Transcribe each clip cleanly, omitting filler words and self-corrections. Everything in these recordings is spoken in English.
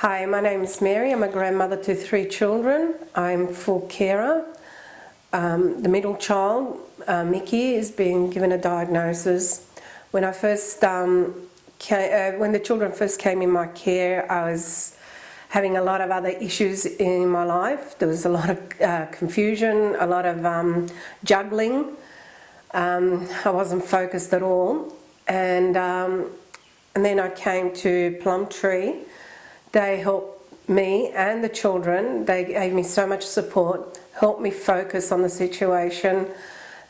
Hi, my name is Mary. I'm a grandmother to 3 children. I'm full carer. The middle child, Mickey, is being given a diagnosis. When when the children first came in my care, I was having a lot of other issues in my life. There was a lot of confusion, a lot of juggling. I wasn't focused at all. And then I came to Plumtree. They helped me and the children. They gave me so much support, helped me focus on the situation,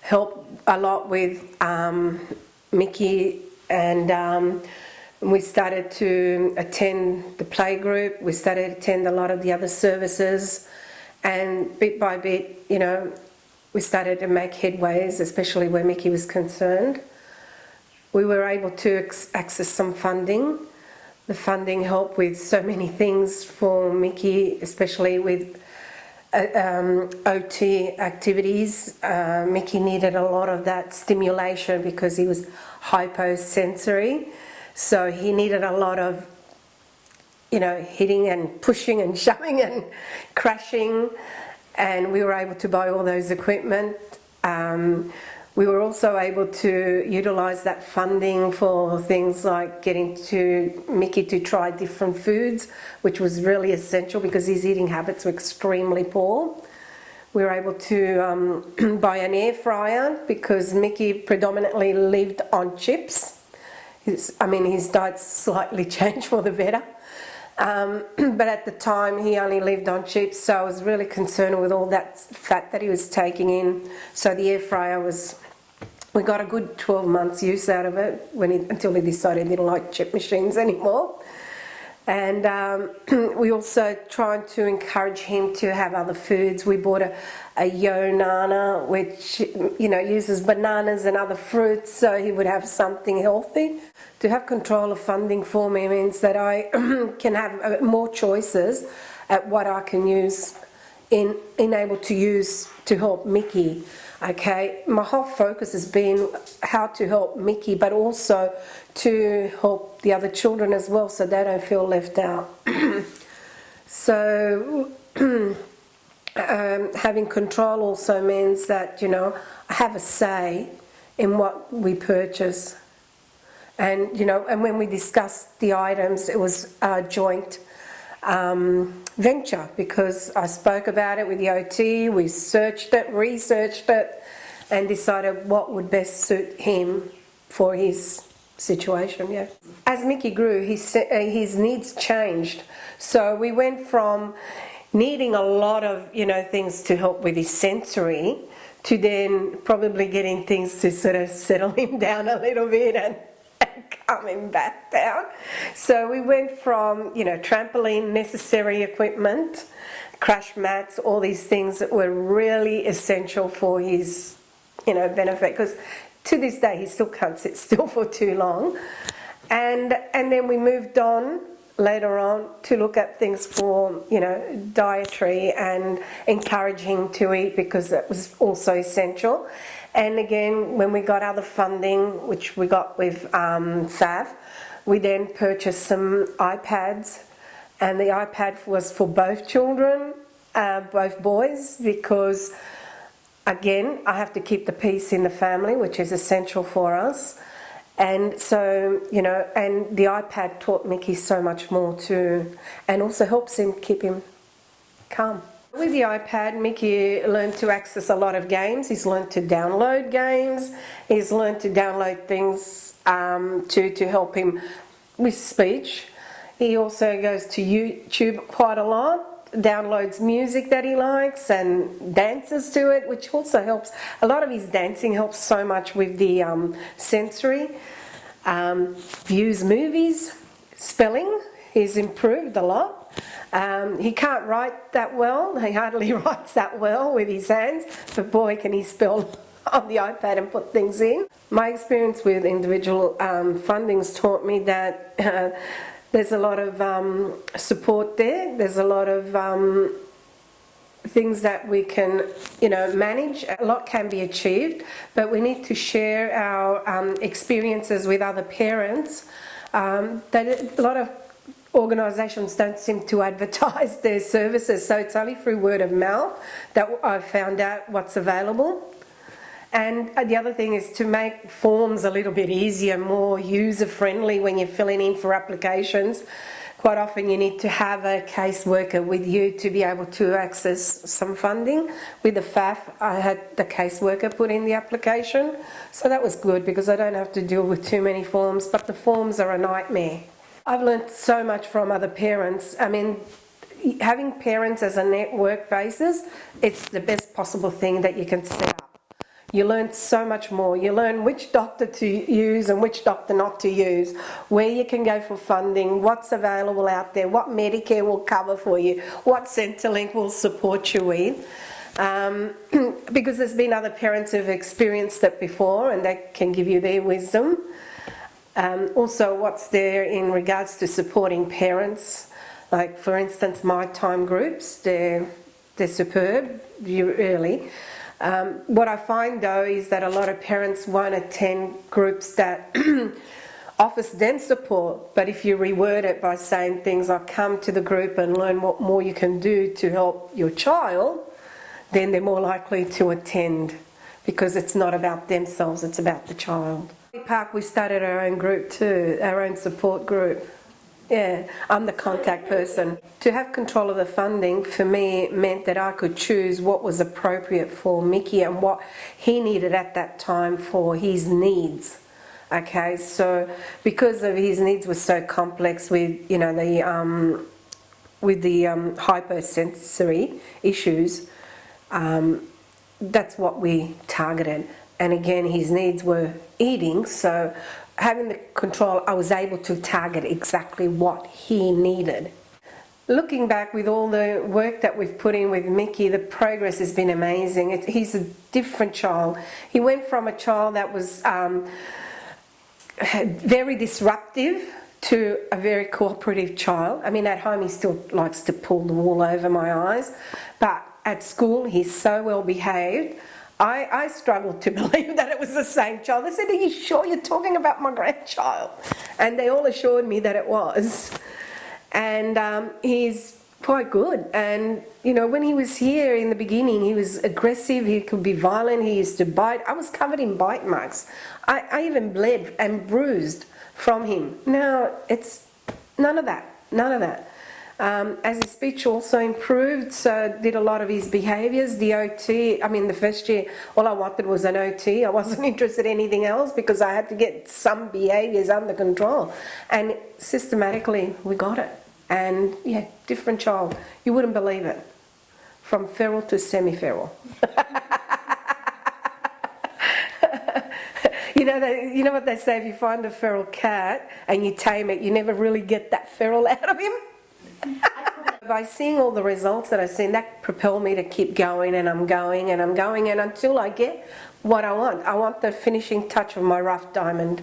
helped a lot with Mickey, and we started to attend the playgroup. We started to attend a lot of the other services, and bit by bit, we started to make headways, especially where Mickey was concerned. We were able to access some funding. The funding helped with so many things for Mickey, especially with OT activities. Mickey needed a lot of that stimulation because he was hyposensory. So he needed a lot of, hitting and pushing and shoving and crashing. And we were able to buy all those equipment. We were also able to utilise that funding for things like getting Mickey to try different foods, which was really essential because his eating habits were extremely poor. We were able to buy an air fryer because Mickey predominantly lived on chips. His diet slightly changed for the better. But at the time he only lived on chips, so I was really concerned with all that fat that he was taking in. So the air fryer we got a good 12 months use out of it until he decided he didn't like chip machines anymore. And we also tried to encourage him to have other foods. We bought a Yo Nana, which uses bananas and other fruits, so he would have something healthy. To have control of funding for me means that I can have more choices at what I can use able to use to help Mickey. Okay, my whole focus has been how to help Mickey, but also to help the other children as well, so they don't feel left out. So having control also means that I have a say in what we purchase, and and when we discussed the items, it was a joint venture, because I spoke about it with the OT, we researched it, and decided what would best suit him for his situation. Yeah. As Mickey grew, his needs changed. So we went from needing a lot of things to help with his sensory, to then probably getting things to sort of settle him down a little bit and coming back down. So we went from trampoline, necessary equipment, crash mats, all these things that were really essential for his benefit, because to this day he still can't sit still for too long. And then we moved on later on to look at things for dietary and encouraging to eat, because that was also essential. And again, when we got other funding, which we got with FAV, we then purchased some iPads, and the iPad was for both children, both boys, because again, I have to keep the peace in the family, which is essential for us. And so, and the iPad taught Mickey so much more too, and also helps him keep him calm. With the iPad, Mickey learned to access a lot of games. He's learned to download games. He's learned to download things to help him with speech. He also goes to YouTube quite a lot, downloads music that he likes and dances to it, which also helps. A lot of his dancing helps so much with the sensory. Views movies, spelling, he's improved a lot. He can't write that well. He hardly writes that well with his hands, but boy, can he spell on the iPad and put things in. My experience with individual funding's taught me that there's a lot of support there. There's a lot of things that we can manage. A lot can be achieved, but we need to share our experiences with other parents. That a lot of organisations don't seem to advertise their services, so it's only through word of mouth that I've found out what's available. And the other thing is to make forms a little bit easier, more user-friendly when you're filling in for applications. Quite often you need to have a caseworker with you to be able to access some funding. With the FAF, I had the caseworker put in the application, so that was good because I don't have to deal with too many forms, but the forms are a nightmare. I've learnt so much from other parents. I mean, having parents as a network basis, it's the best possible thing that you can set up. You learn so much more. You learn which doctor to use and which doctor not to use, where you can go for funding, what's available out there, what Medicare will cover for you, what Centrelink will support you with. Because there's been other parents who've experienced that before and they can give you their wisdom. Also, what's there in regards to supporting parents. Like, for instance, my time groups, they're superb, really. What I find though is that a lot of parents won't attend groups that offers them support, but if you reword it by saying things like come to the group and learn what more you can do to help your child, then they're more likely to attend because it's not about themselves, it's about the child. In Park, we started our own group too, our own support group. Yeah, I'm the contact person. To have control of the funding for me meant that I could choose what was appropriate for Mickey and what he needed at that time for his needs. Okay, so because of his needs were so complex with, you know, the hypersensory issues, that's what we targeted. And again, his needs were eating, so having the control, I was able to target exactly what he needed. Looking back with all the work that we've put in with Mickey, the progress has been amazing. He's a different child. He went from a child that was very disruptive to a very cooperative child. I mean, at home he still likes to pull the wool over my eyes, but at school he's so well behaved. I struggled to believe that it was the same child. They said, are you sure you're talking about my grandchild? And they all assured me that it was. And he's quite good. And, you know, when he was here in the beginning, he was aggressive, he could be violent, he used to bite. I was covered in bite marks. I even bled and bruised from him. Now, it's none of that, none of that. As his speech also improved, so did a lot of his behaviours. The OT, I mean the first year, all I wanted was an OT. I wasn't interested in anything else because I had to get some behaviours under control. And systematically we got it. And yeah, different child. You wouldn't believe it. From feral to semi-feral. You know what they say, if you find a feral cat and you tame it, you never really get that feral out of him. By seeing all the results that I've seen, that propelled me to keep going, and I'm going and I'm going, and until I get what I want. I want the finishing touch of my rough diamond.